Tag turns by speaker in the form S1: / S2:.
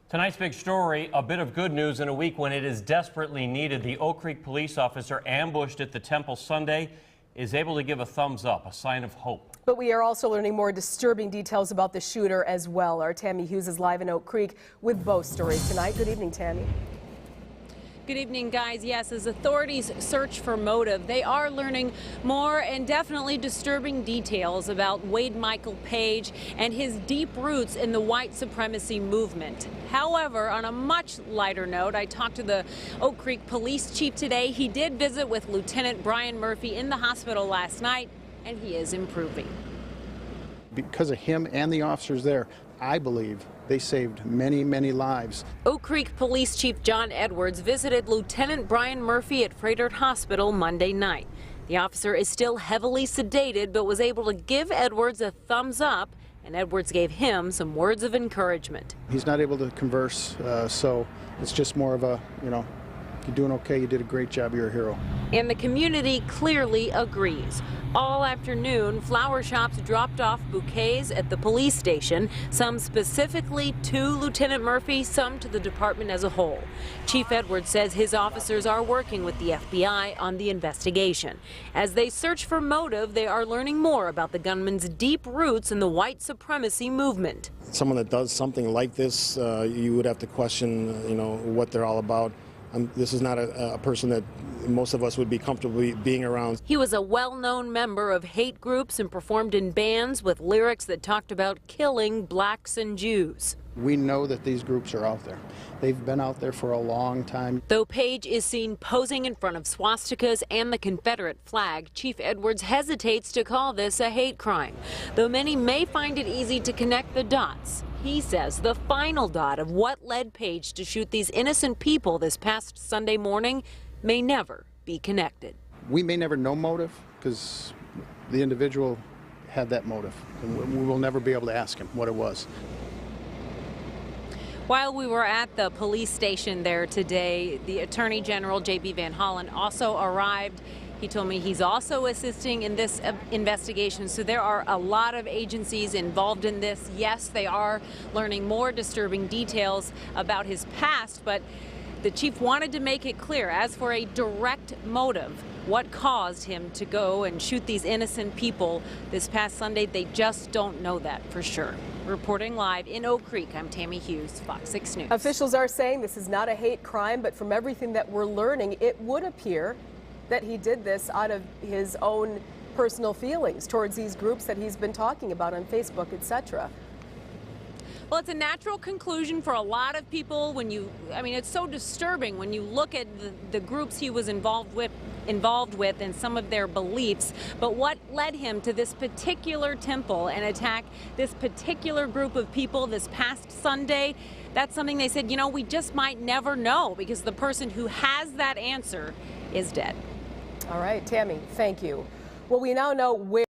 S1: Tonight's big story, a bit of good news in a week when it is desperately needed. The Oak Creek police officer ambushed at the temple Sunday is able to give a thumbs up, a sign of hope.
S2: But we are also learning more disturbing details about the shooter as well. Our Tammy Hughes is live in Oak Creek with both stories tonight. Good evening, Tammy.
S3: Good evening, guys. Yes, as authorities search for motive, they are learning more and definitely disturbing details about Wade Michael Page and his deep roots in the white supremacy movement. However, on a much lighter note, I talked to the Oak Creek police chief today. He did visit with Lieutenant Brian Murphy in the hospital last night, and he is improving.
S4: Because of him and the officers there, I believe they saved many, many lives.
S3: Oak Creek Police Chief John Edwards visited Lieutenant Brian Murphy at Froedtert Hospital Monday night. The officer is still heavily sedated, but was able to give Edwards a thumbs up, and Edwards gave him some words of encouragement.
S4: He's not able to converse, so it's just more of a, you're doing okay, you did a great job, you're a hero.
S3: And the community clearly agrees. All afternoon, flower shops dropped off bouquets at the police station, some specifically to Lieutenant Murphy, some to the department as a whole. Chief Edwards says his officers are working with the FBI on the investigation. As they search for motive, they are learning more about the gunman's deep roots in the white supremacy movement.
S5: Someone that does something like this, you would have to question, what they're all about. This is not a person that most of us would be comfortable being around.
S3: He was a well-known member of hate groups and performed in bands with lyrics that talked about killing blacks and Jews.
S4: We know that these groups are out there. They've been out there for a long time.
S3: Though Page is seen posing in front of swastikas and the Confederate flag, Chief Edwards hesitates to call this a hate crime. Though many may find it easy to connect the dots, he says the final dot of what led Page to shoot these innocent people this past Sunday morning may never be connected.
S4: We may never know motive because the individual had that motive, and we will never be able to ask him what it was.
S3: While we were at the police station there today, the Attorney General J.B. Van Hollen also arrived. He told me he's also assisting in this investigation, so there are a lot of agencies involved in this. Yes, they are learning more disturbing details about his past, but the chief wanted to make it clear, as for a direct motive, what caused him to go and shoot these innocent people this past Sunday, they just don't know that for sure. Reporting live in Oak Creek, I'm Tammy Hughes, Fox 6 News.
S2: Officials are saying this is not a hate crime, but from everything that we're learning, it would appear that he did this out of his own personal feelings towards these groups that he's been talking about on Facebook, etc.
S3: Well, it's a natural conclusion for a lot of people when it's so disturbing when you look at the groups he was involved with and some of their beliefs. But what led him to this particular temple and attack this particular group of people this past Sunday? That's something they said, we just might never know because the person who has that answer is dead.
S2: All right, Tammy, thank you. Well, we now know where